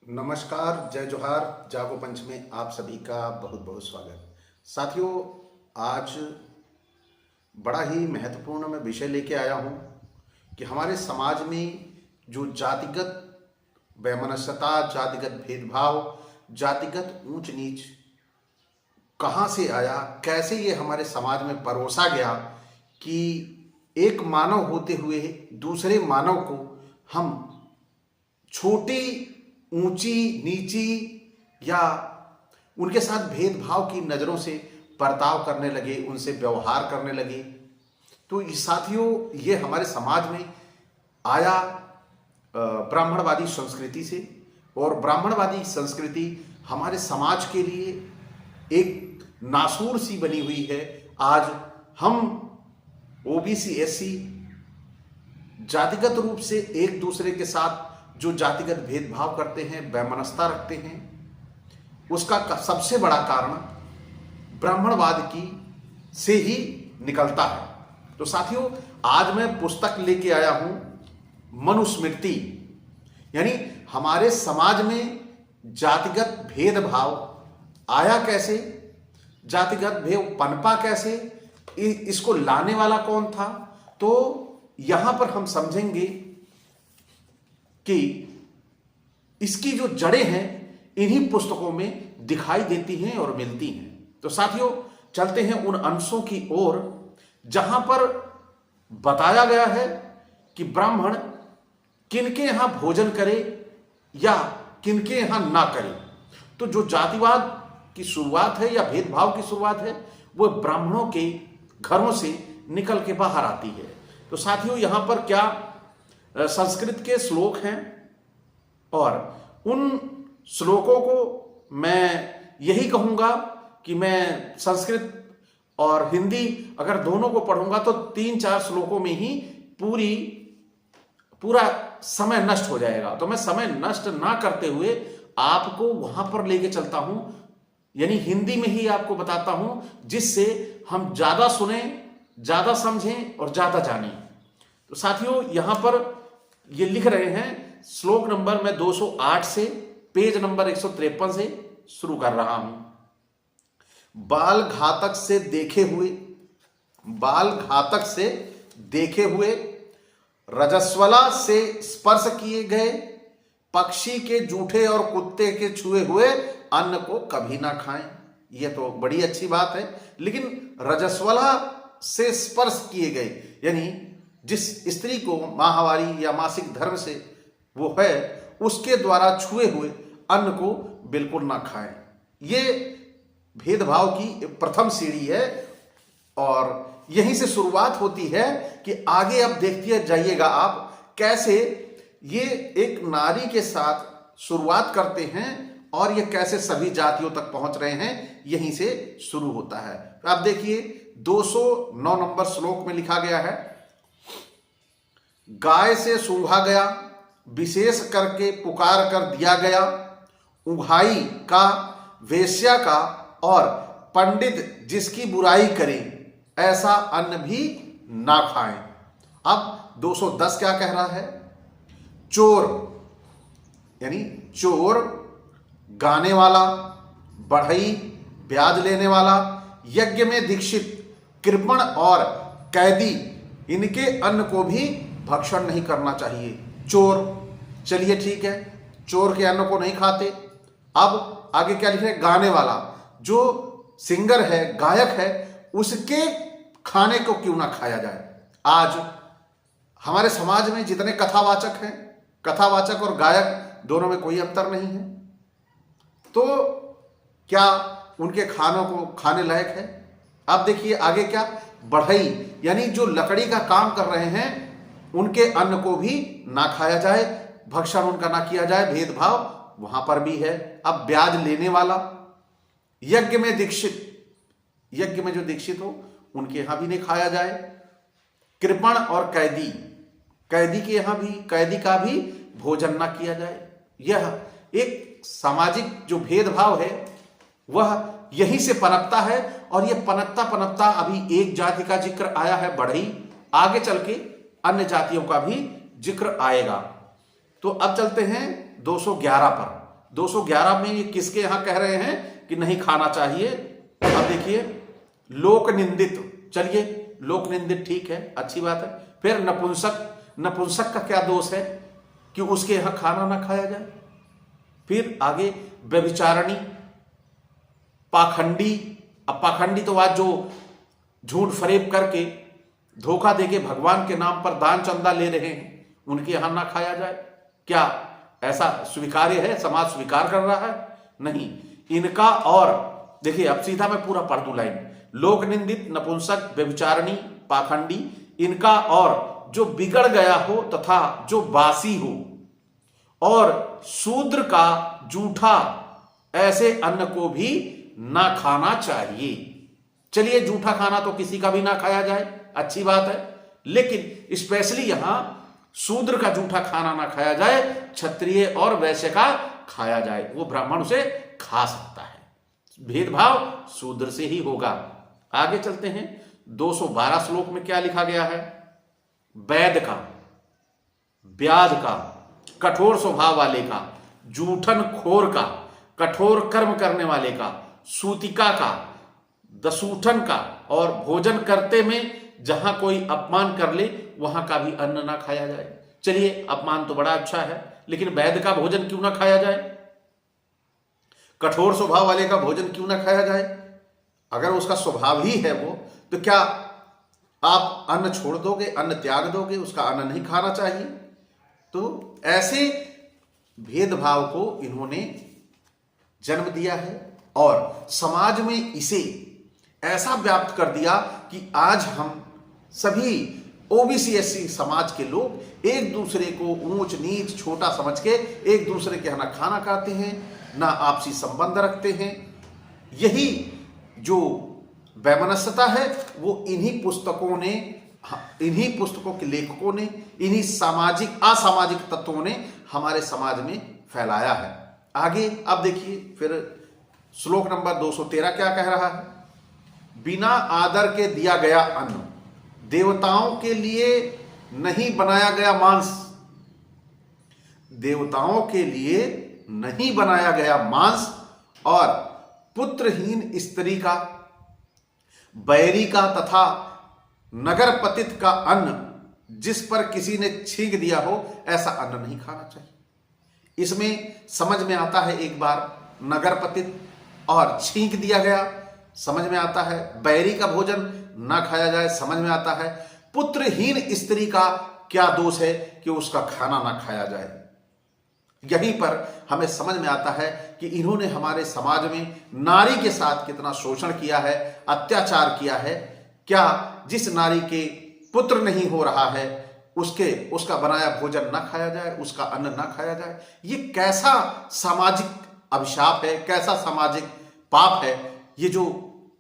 नमस्कार, जय जोहार, जागो पंच में आप सभी का बहुत बहुत स्वागत। साथियों, आज बड़ा ही महत्वपूर्ण मैं विषय लेके आया हूँ कि हमारे समाज में जो जातिगत वैमनस्यता, जातिगत भेदभाव, जातिगत ऊंच नीच कहाँ से आया, कैसे ये हमारे समाज में परोसा गया कि एक मानव होते हुए दूसरे मानव को हम छोटी, ऊंची, नीची या उनके साथ भेदभाव की नज़रों से बर्ताव करने लगे, उनसे व्यवहार करने लगे। तो साथियों, ये हमारे समाज में आया ब्राह्मणवादी संस्कृति से, और ब्राह्मणवादी संस्कृति हमारे समाज के लिए एक नासूर सी बनी हुई है। आज हम ओबीसी, एससी जातिगत रूप से एक दूसरे के साथ जो जातिगत भेदभाव करते हैं, वैमनस्यता रखते हैं, उसका सबसे बड़ा कारण ब्राह्मणवाद की से ही निकलता है। तो साथियों, आज मैं पुस्तक लेके आया हूं मनुस्मृति, यानी हमारे समाज में जातिगत भेदभाव आया कैसे, जातिगत भेद पनपा कैसे, इसको लाने वाला कौन था। तो यहां पर हम समझेंगे कि इसकी जो जड़ें हैं इन्हीं पुस्तकों में दिखाई देती हैं और मिलती हैं। तो साथियों, चलते हैं उन अंशों की ओर जहां पर बताया गया है कि ब्राह्मण किनके यहां भोजन करे या किनके यहां ना करे। तो जो जातिवाद की शुरुआत है या भेदभाव की शुरुआत है, वो ब्राह्मणों के घरों से निकल के बाहर आती है। तो साथियों, यहां पर क्या संस्कृत के श्लोक हैं, और उन श्लोकों को मैं यही कहूंगा कि मैं संस्कृत और हिंदी अगर दोनों को पढ़ूंगा तो 3-4 श्लोकों में ही पूरा समय नष्ट हो जाएगा। तो मैं समय नष्ट ना करते हुए आपको वहां पर लेके चलता हूं, यानी हिंदी में ही आपको बताता हूं, जिससे हम ज्यादा सुने, ज्यादा समझें और ज्यादा जानें। तो साथियों, यहां पर ये लिख रहे हैं, श्लोक नंबर मैं 208 से पेज नंबर 153 से शुरू कर रहा हूं। बाल घातक से देखे हुए रजस्वला से स्पर्श किए गए, पक्षी के जूठे और कुत्ते के छुए हुए अन्न को कभी ना खाएं। यह तो बड़ी अच्छी बात है, लेकिन रजस्वला से स्पर्श किए गए यानी जिस स्त्री को माहवारी या मासिक धर्म से वो है, उसके द्वारा छुए हुए अन्न को बिल्कुल ना खाएं। ये भेदभाव की प्रथम सीढ़ी है, और यहीं से शुरुआत होती है कि आगे अब देखते जाइएगा आप कैसे ये एक नारी के साथ शुरुआत करते हैं और ये कैसे सभी जातियों तक पहुंच रहे हैं, यहीं से शुरू होता है। तो आप देखिए, 209 नंबर श्लोक में लिखा गया है, गाय से सूंघा गया, विशेष करके पुकार कर दिया गया, उघाई का, वेश्या का और पंडित जिसकी बुराई करे, ऐसा अन्न भी ना खाएं। अब 210 क्या कह रहा है, चोर यानी चोर, गाने वाला, बढ़ई, ब्याज लेने वाला, यज्ञ में दीक्षित, कृपण और कैदी, इनके अन्न को भी भक्षण नहीं करना चाहिए। चोर, चलिए ठीक है, चोर के अन्न को नहीं खाते। अब आगे क्या लिखे, गाने वाला, जो सिंगर है, गायक है, उसके खाने को क्यों ना खाया जाए। आज हमारे समाज में जितने कथावाचक हैं, कथावाचक और गायक दोनों में कोई अंतर नहीं है, तो क्या उनके खानों को खाने लायक है। अब देखिए आगे क्या, बढ़ई यानी जो लकड़ी का काम कर रहे हैं, उनके अन्न को भी ना खाया जाए, भक्षण उनका ना किया जाए, भेदभाव वहां पर भी है। अब ब्याज लेने वाला, यज्ञ में दीक्षित, यज्ञ में जो दीक्षित हो उनके यहां भी नहीं खाया जाए। कृपण और कैदी, कैदी के यहां भी, कैदी का भी भोजन ना किया जाए। यह एक सामाजिक जो भेदभाव है वह यहीं से पनपता है, और यह पनपता अभी एक जाति का जिक्र आया है, बढ़ई, आगे चल के अन्य जातियों का भी जिक्र आएगा। तो अब चलते हैं 211 पर। 211 में ये किसके यहां कह रहे हैं कि नहीं खाना चाहिए? अब देखिए, लोक निंदित, चलिए लोक निंदित ठीक है, अच्छी बात है। फिर नपुंसक, नपुंसक का क्या दोष है कि उसके यहां खाना ना खाया जाए? फिर आगे व्यभिचारिणी, पाखंडी। अब पाखंडी तो आज जो झूठ फरेब करके धोखा देके भगवान के नाम पर दान चंदा ले रहे हैं, उनके यहां ना खाया जाए। क्या ऐसा स्वीकार्य है? समाज स्वीकार कर रहा है? नहीं। इनका और देखिए, अब सीधा मैं पूरा पढ़ दूं लाइन। लोक निंदित, नपुंसक, व्यभिचारिणी, पाखंडी, इनका और जो बिगड़ गया हो तथा जो बासी हो, और शूद्र का जूठा, ऐसे अन्न को भी ना खाना चाहिए। चलिए, जूठा खाना तो किसी का भी ना खाया जाए, अच्छी बात है, लेकिन स्पेशली यहां शूद्र का जूठा खाना ना खाया जाए, क्षत्रिय और वैश्य का खाया जाए। वो ब्राह्मण उसे खा सकता है, भेदभाव शूद्र से ही होगा। आगे चलते हैं, 212 श्लोक में क्या लिखा गया है? वैद का, व्याध का, कठोर स्वभाव वाले का, जूठन खोर का, कठोर कर्म करने वाले का, सूतिका का, दसूठन का, और भोजन करते में जहां कोई अपमान कर ले वहां का भी अन्न ना खाया जाए। चलिए, अपमान तो बड़ा अच्छा है, लेकिन वैद का भोजन क्यों ना खाया जाए? कठोर स्वभाव वाले का भोजन क्यों ना खाया जाए? अगर उसका स्वभाव ही है वो, तो क्या आप अन्न छोड़ दोगे, अन्न त्याग दोगे, उसका अन्न नहीं खाना चाहिए? तो ऐसे भेदभाव को इन्होंने जन्म दिया है और समाज में इसे ऐसा व्याप्त कर दिया कि आज हम सभी ओबीसी एससी समाज के लोग एक दूसरे को ऊंच नीच छोटा समझ के एक दूसरे के यहाँ खाना खाते हैं, ना आपसी संबंध रखते हैं। यही जो वैमनस्यता है वो इन्हीं पुस्तकों ने, इन्हीं पुस्तकों के लेखकों ने, इन्हीं सामाजिक असामाजिक तत्वों ने हमारे समाज में फैलाया है। आगे अब देखिए, फिर श्लोक नंबर 213 क्या कह रहा है? बिना आदर के दिया गया अन्न, देवताओं के लिए नहीं बनाया गया मांस, देवताओं के लिए नहीं बनाया गया मांस, और पुत्रहीन स्त्री का, बैरी का तथा नगर पतित का अन्न जिस पर किसी ने छींक दिया हो, ऐसा अन्न नहीं खाना चाहिए। इसमें समझ में आता है, एक बार नगर पतित और छींक दिया गया समझ में आता है, बैरी का भोजन ना खाया जाए समझ में आता है, पुत्रहीन स्त्री का क्या दोष है कि उसका खाना ना खाया जाए। यहीं पर हमें समझ में आता है कि इन्होंने हमारे समाज में नारी के साथ कितना शोषण किया है, अत्याचार किया है। क्या जिस नारी के पुत्र नहीं हो रहा है उसका बनाया भोजन ना खाया जाए, उसका अन्न ना खाया जाए? ये कैसा सामाजिक अभिशाप है, कैसा सामाजिक पाप है ये जो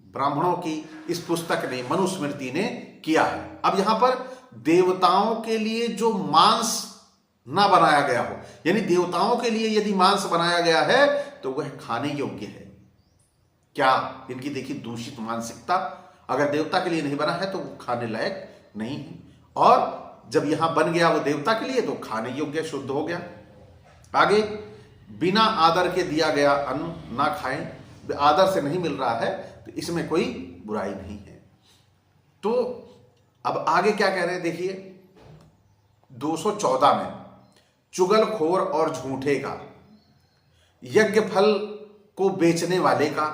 ब्राह्मणों की इस पुस्तक ने, मनुस्मृति ने किया है। अब यहां पर देवताओं के लिए जो मांस ना बनाया गया हो, यानी देवताओं के लिए यदि मांस बनाया गया है तो वह खाने योग्य है। क्या इनकी देखिए दूषित मानसिकता, अगर देवता के लिए नहीं बना है तो वो खाने लायक नहीं है, और जब यहां बन गया वो देवता के लिए तो खाने योग्य, शुद्ध हो गया। आगे, बिना आदर के दिया गया अन्न ना खाएं, आदर से नहीं मिल रहा है तो इसमें कोई बुराई नहीं है। तो अब आगे क्या कह रहे हैं देखिए, 214 में, चुगलखोर और झूठे का, यज्ञ फल को बेचने वाले का,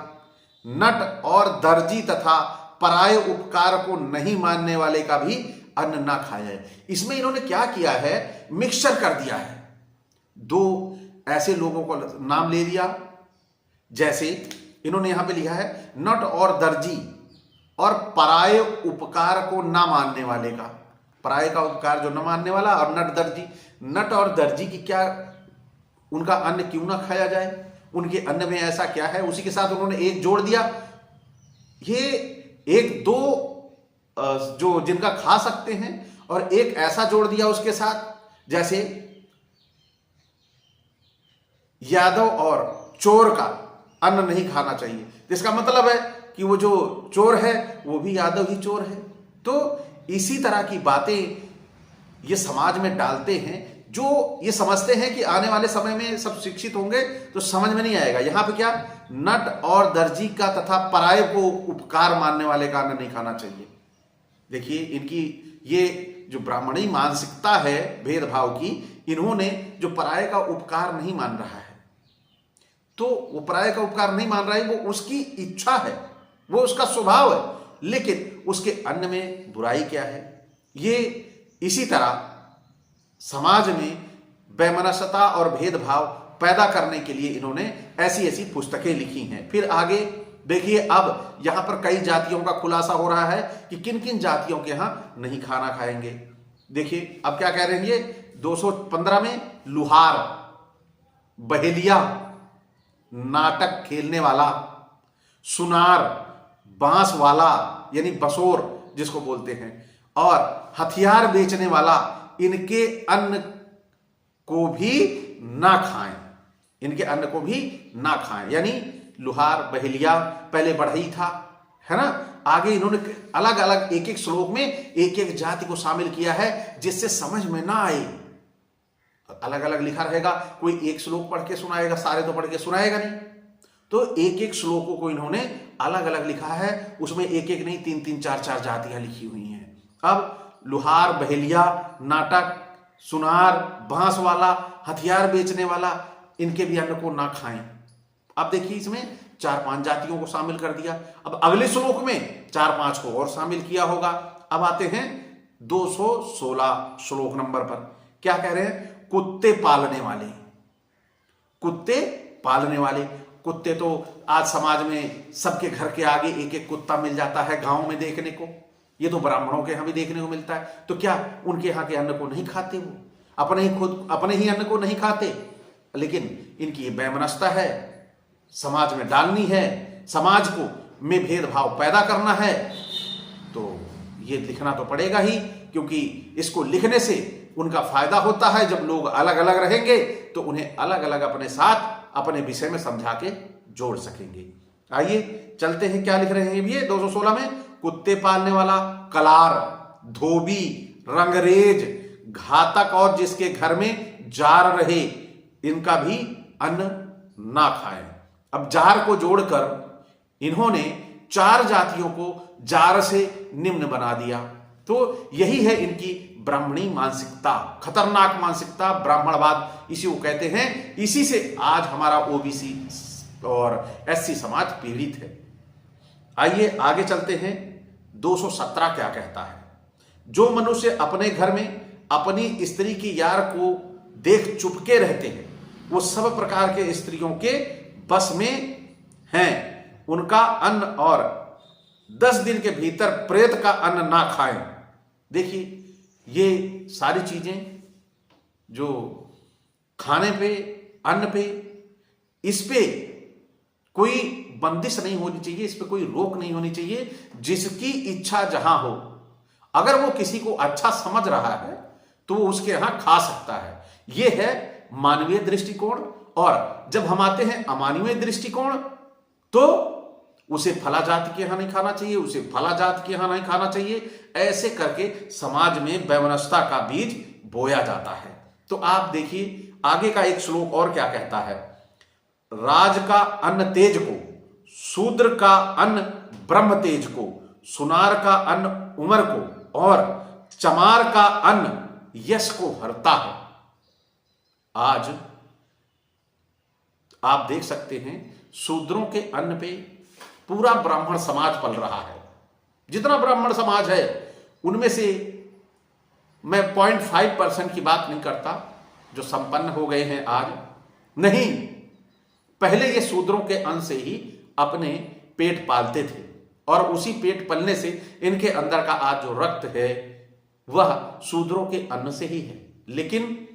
नट और दर्जी तथा पराये उपकार को नहीं मानने वाले का भी अन्न ना खाया है। इसमें इन्होंने क्या किया है, मिक्सचर कर दिया है। दो ऐसे लोगों को नाम ले लिया, जैसे इन्होंने यहां पे लिखा है नट और दर्जी और पराये उपकार को ना मानने वाले का, पराये का उपकार जो न मानने वाला, और नट दर्जी। नट और दर्जी की क्या, उनका अन्न क्यों ना खाया जाए? उनके अन्न में ऐसा क्या है? उसी के साथ उन्होंने एक जोड़ दिया, ये एक दो जो जिनका खा सकते हैं, और एक ऐसा जोड़ दिया उसके साथ जैसे यादव और चोर का अन्न नहीं खाना चाहिए। इसका मतलब है कि वो जो चोर है वो भी यादव ही चोर है। तो इसी तरह की बातें ये समाज में डालते हैं जो ये समझते हैं कि आने वाले समय में सब शिक्षित होंगे तो समझ में नहीं आएगा। यहां पे क्या, नट और दर्जी का तथा पराये को उपकार मानने वाले का अन्न नहीं खाना चाहिए। देखिए इनकी ये जो ब्राह्मणी मानसिकता है भेदभाव की, इन्होंने जो पराये का उपकार नहीं मान रहा है, तो वो पराये का उपकार नहीं मान रहा है, वो उसकी इच्छा है, वो उसका स्वभाव है, लेकिन उसके अन्न में बुराई क्या है। ये इसी तरह समाज में वैमनस्यता और भेदभाव पैदा करने के लिए इन्होंने ऐसी ऐसी पुस्तकें लिखी हैं। फिर आगे देखिए, अब यहां पर कई जातियों का खुलासा हो रहा है कि किन किन जातियों के यहां नहीं खाना खाएंगे। देखिए अब क्या कह रहे हैं ये 215 में, लुहार, बहेलिया, नाटक खेलने वाला, सुनार, बांस वाला यानी बसोर जिसको बोलते हैं, और हथियार बेचने वाला, इनके अन्न को भी ना खाएं, इनके अन्न को भी ना खाएं। यानी लुहार, बहेलिया, पहले बढ़ई था, है ना, आगे इन्होंने अलग अलग एक एक श्लोक में एक एक जाति को शामिल किया है जिससे समझ में ना आए। अलग अलग लिखा रहेगा, कोई एक श्लोक पढ़ के सुनाएगा, सारे तो पढ़ के सुनाएगा नहीं, तो एक एक श्लोकों को इन्होंने अलग अलग लिखा है, उसमें एक एक नहीं 3-3, 4-4 जातियां लिखी हुई हैं। अब लुहार, बहेलिया, नाटक, सुनार, बांस वाला, हथियार बेचने वाला, इनके भी अन्न को ना खाएं। अब देखिए इसमें 4-5 जातियों को शामिल कर दिया। अब अगले श्लोक में 4-5 को और शामिल किया होगा। अब आते हैं 216 श्लोक नंबर पर, क्या कह रहे हैं, कुत्ते पालने वाले। कुत्ते पालने वाले, कुत्ते तो आज समाज में सबके घर के आगे एक एक कुत्ता मिल जाता है गांव में देखने को, ये तो ब्राह्मणों के यहां भी देखने को मिलता है। तो क्या उनके यहां के अन्न को नहीं खाते, वो अपने ही अन्न को नहीं खाते, लेकिन इनकी ये वैमनस्यता है, समाज में डालनी है, समाज को में भेदभाव पैदा करना है, तो ये लिखना तो पड़ेगा ही, क्योंकि इसको लिखने से उनका फायदा होता है। जब लोग अलग अलग रहेंगे तो उन्हें अलग अलग अपने साथ अपने विषय में समझा के जोड़ सकेंगे। आइए चलते हैं, क्या लिख रहे हैं ये 216 में, कुत्ते पालने वाला, कलार, धोबी, रंगरेज, घातक और जिसके घर में जार रहे, इनका भी अन्न ना खाएं। अब जार को जोड़कर इन्होंने 4 जातियों को जार से निम्न बना दिया। तो यही है इनकी ब्राह्मणी मानसिकता, खतरनाक मानसिकता, ब्राह्मणवाद इसी को कहते हैं। इसी से आज हमारा ओबीसी और एससी समाज पीड़ित है। आइए आगे चलते हैं, 217 क्या कहता है, जो मनुष्य अपने घर में अपनी स्त्री की यार को देख चुपके रहते हैं, वो सब प्रकार के स्त्रियों के बस में हैं, उनका अन्न और 10 दिन के भीतर प्रेत का अन्न ना खाएं। देखिए ये सारी चीजें जो खाने पे, अन्न पे, इस पे कोई बंदिश नहीं होनी चाहिए, इस पे कोई रोक नहीं होनी चाहिए, जिसकी इच्छा जहां हो। अगर वो किसी को अच्छा समझ रहा है तो वो उसके यहां खा सकता है। ये है मानवीय दृष्टिकोण। और जब हम आते हैं अमानवीय दृष्टिकोण, तो उसे फला जाति के यहां नहीं खाना चाहिए, उसे फला जाति के यहां नहीं खाना चाहिए, ऐसे करके समाज में वैमनस्यता का बीज बोया जाता है। तो आप देखिए आगे का एक श्लोक और क्या कहता है, राज का अन्न तेज को, शूद्र का अन्न ब्रह्म तेज को, सुनार का अन्न उमर को, और चमार का अन्न यश को हरता है। आज आप देख सकते हैं शूद्रों के अन्न पे पूरा ब्राह्मण समाज पल रहा है। जितना ब्राह्मण समाज है उनमें से मैं 0.5% की बात नहीं करता जो संपन्न हो गए हैं आज, नहीं, पहले ये शूद्रों के अन्न से ही अपने पेट पालते थे, और उसी पेट पलने से इनके अंदर का आज जो रक्त है वह शूद्रों के अन्न से ही है। लेकिन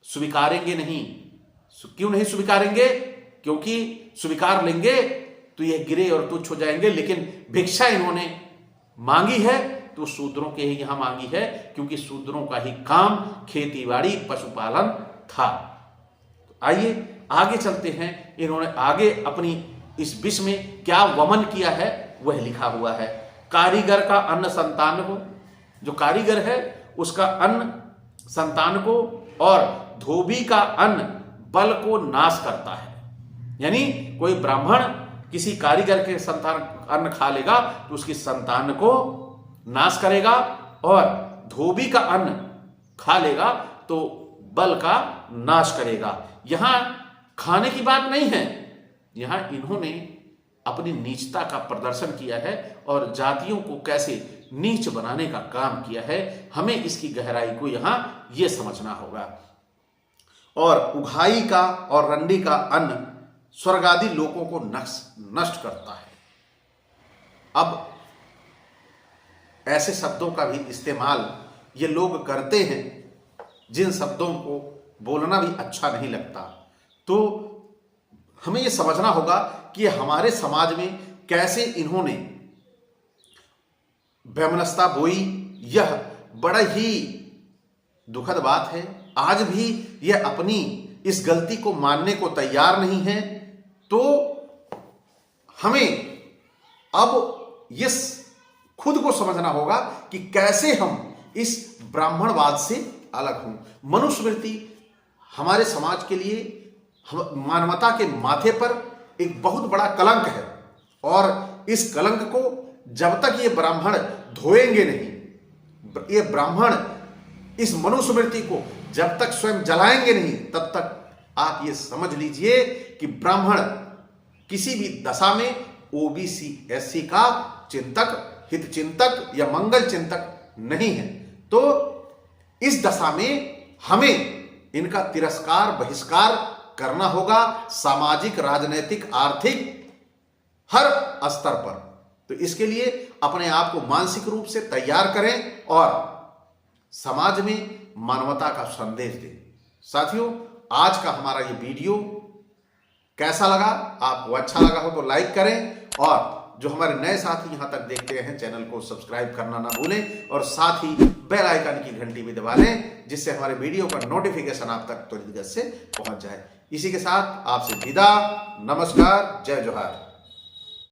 स्वीकारेंगे नहीं। क्यों नहीं स्वीकारेंगे? क्योंकि स्वीकार लेंगे तो ये गिरे और तुच्छ हो जाएंगे। लेकिन भिक्षा इन्होंने मांगी है तो शूद्रों के ही यहां मांगी है, क्योंकि शूद्रों का ही काम खेतीबाड़ी, पशुपालन था। आइए आगे चलते हैं, इन्होंने आगे अपनी इस विश्व में क्या वमन किया है वह लिखा हुआ है। कारीगर का अन्न संतान को, जो कारीगर है उसका अन्न संतान को और धोबी का अन्न बल को नाश करता है। यानी कोई ब्राह्मण किसी कारीगर के संतान अन्न खा लेगा तो उसकी संतान को नाश करेगा, और धोबी का अन्न खा लेगा तो बल का नाश करेगा। यहां खाने की बात नहीं है, यहां इन्होंने अपनी नीचता का प्रदर्शन किया है और जातियों को कैसे नीच बनाने का काम किया है। हमें इसकी गहराई को यहां यह समझना होगा। और उघाई का और रंडी का अन्न स्वर्गादि लोगों को नष्ट करता है। अब ऐसे शब्दों का भी इस्तेमाल ये लोग करते हैं जिन शब्दों को बोलना भी अच्छा नहीं लगता। तो हमें ये समझना होगा कि हमारे समाज में कैसे इन्होंने वैमनस्यता बोई। यह बड़ा ही दुखद बात है। आज भी यह अपनी इस गलती को मानने को तैयार नहीं है। तो हमें अब ये खुद को समझना होगा कि कैसे हम इस ब्राह्मणवाद से अलग हों। मनुस्मृति हमारे समाज के लिए मानवता के माथे पर एक बहुत बड़ा कलंक है, और इस कलंक को जब तक ये ब्राह्मण धोएंगे नहीं, ये ब्राह्मण इस मनुस्मृति को जब तक स्वयं जलाएंगे नहीं, तब तक आप ये समझ लीजिए कि ब्राह्मण किसी भी दशा में ओबीसी एससी का चिंतक, हित चिंतक या मंगल चिंतक नहीं है। तो इस दशा में हमें इनका तिरस्कार, बहिष्कार करना होगा, सामाजिक, राजनीतिक, आर्थिक हर स्तर पर। तो इसके लिए अपने आप को मानसिक रूप से तैयार करें और समाज में मानवता का संदेश दें। साथियों, आज का हमारा ये वीडियो कैसा लगा? आपको अच्छा लगा हो तो लाइक करें, और जो हमारे नए साथी यहां तक देखते हैं चैनल को सब्सक्राइब करना ना भूलें, और साथ ही बेल आइकन की घंटी भी दबा लें, जिससे हमारे वीडियो का नोटिफिकेशन आप तक त्वरित गति से पहुंच जाए। इसी के साथ आपसे विदा, नमस्कार, जय जोहार।